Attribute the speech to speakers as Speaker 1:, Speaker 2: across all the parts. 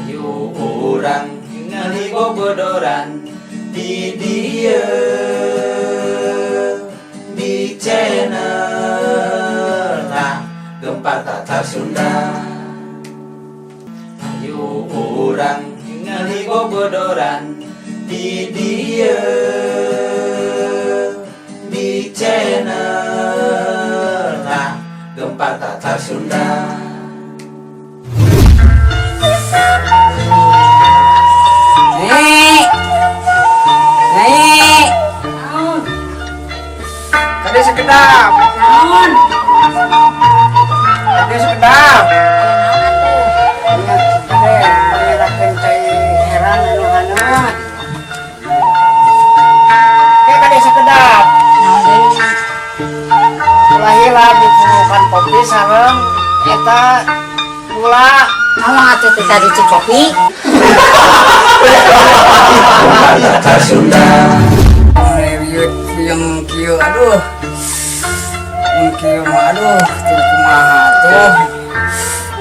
Speaker 1: Ayo orang ngali bobodoran di dia di channel nah Gempar Tatar Sunda. Ayo orang ngali bobodoran di dia di channel nah Gempar Tatar Sunda.
Speaker 2: Tadi sekedap.
Speaker 3: Naon?
Speaker 2: Tadi sekedap.
Speaker 3: Tadi mengelakkan cai heran anu hana.
Speaker 2: Tadi sekedap.
Speaker 3: Naon deui?
Speaker 2: Ulah hilang dipurukan kopi sareng eta gula.
Speaker 3: Naon atuh teh tadi cek kopi?
Speaker 1: Tatar Sunda.
Speaker 2: Reviut yang kieu aduh. Mun kieu mah aduh teu kumaha tuh.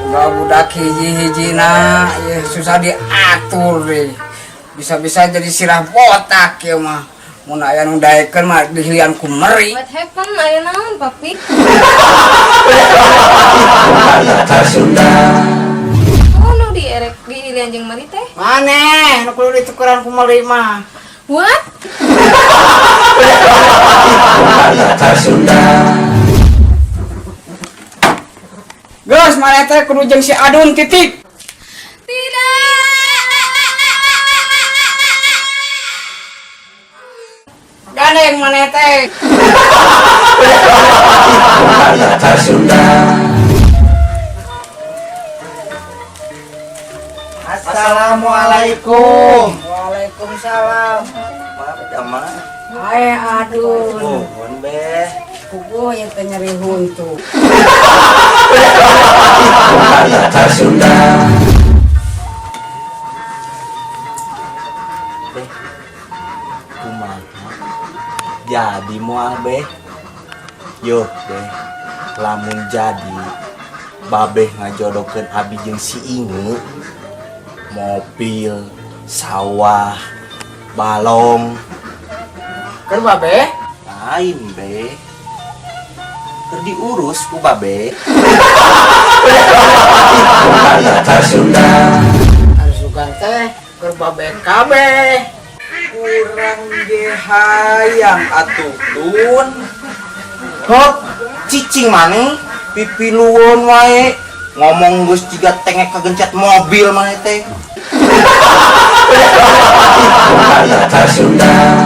Speaker 2: Udah budak hiji-hijina ya susah diatur deh. Bisa-bisa jadi sirah botak ya mah. Mun aya nu daekeun mah dihilian ku meri.
Speaker 4: What happened? Aya naon, Papi?
Speaker 1: Tatar Sunda.
Speaker 4: Oh, nu dierek dihilian jeung mari teh.
Speaker 2: Maneh nu kudu ditukeran ku meri mah.
Speaker 4: What?
Speaker 1: Tatar Sunda.
Speaker 2: Geus maneh teh kudu jeung si Adun titik. Gandeng maneh teh.
Speaker 1: Tatar Sunda.
Speaker 2: Assalamualaikum. Waalaikumsalam.
Speaker 1: Maaf jama.
Speaker 2: Hai Adun.
Speaker 1: Mohon beh.
Speaker 2: Kuku yang teh nyeri huntu.
Speaker 1: Tatar Sunda. Beh. Kumaha? Jadi moal beh. Yo beh. Lamun jadi babeh ngajodokeun abi jeung si Inge. Mobil, sawah, balong.
Speaker 2: Keur babe?
Speaker 1: Lain be. Keur diurus ku babe. Tatar Sunda.
Speaker 2: Arsukan teh keur babe kabeh.
Speaker 1: Kurang ge hayang atuh tun. Hop, cicing maneh pipilueun wae. Ngomong geus jiga tengek kagencet mobil maneh teh. Tatar Sunda.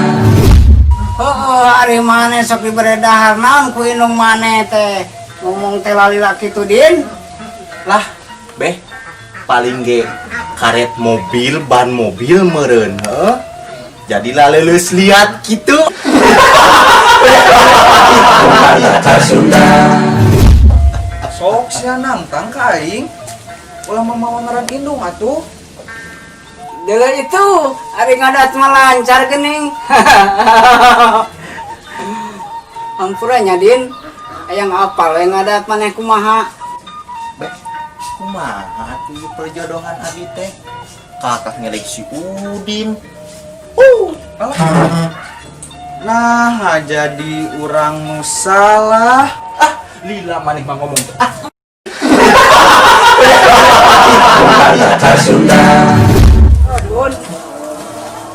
Speaker 2: Oh, ari maneh sok dibere dahar naon ku indung maneh teh. Ngomong teh lalila kitu din.
Speaker 1: Lah, beh, paling ge karet mobil, ban mobil meureun, heuh. Jadi laleuleus liat kitu. Tatar Sunda.
Speaker 5: Sok sia nangtang ka aing. Ulah mamawa ngaran indung atuh.
Speaker 2: Dengan itu, ari ngadat mah lancar geuning. Ampuranya din, aya ngapal we ngadat maneh kumaha?
Speaker 1: Beh, kumaha atuh perjodohan abi teh? Kakak ngelek si Udin.
Speaker 5: Nah, jadi urang nu salah.
Speaker 1: Ah, lila maneh mah ngomong teh. Ah. Tatar Sunda.
Speaker 2: Adun,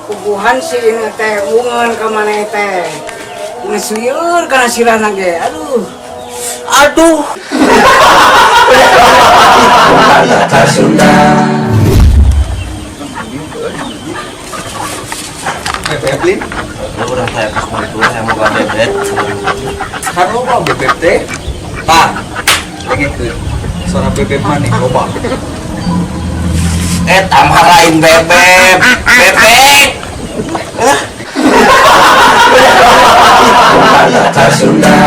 Speaker 2: puguhan si ini teh ungeun ka maneh teh. Ngesuyeur kana sirana ge. Aduh.
Speaker 1: Aduh. Tatar Sunda.
Speaker 5: Bebek lin.
Speaker 1: Lu udah saya pas mau itu saya mau gak bebet.
Speaker 5: Kan lo mau bebek teh? Pak. Dengekeun. Suara bebek maning loba.
Speaker 1: Tamarain bebek. Bebek. Tatar Sunda.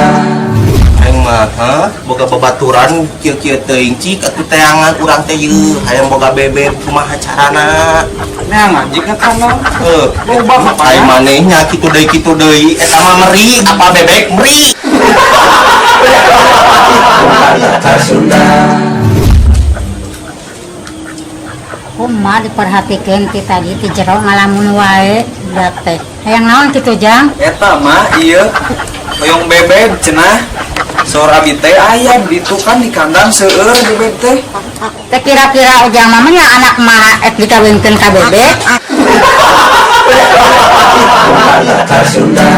Speaker 1: Aing mah, boga babaturan kieu-kieu teuing cik atuh teangan urang teh yeuh hayang boga bebek kumaha carana.
Speaker 5: Nah, ngajik kana.
Speaker 1: Loba aing manehnya kitu deui eta mah meri apa bebek meri. Tatar Sunda.
Speaker 6: Kumaha diperhatikeun ti tadi ti jero ngalamun wae da teh. Hayang naon kitu Jang?
Speaker 5: Eta mah ieu hoyong bebeb cenah. Sor abi teh aya ditu kan di kandang seueur bebeb teh.
Speaker 6: Teh kira-kira Ujang mamanya anak mah dikawinkeun ka bebek.
Speaker 1: Kasuda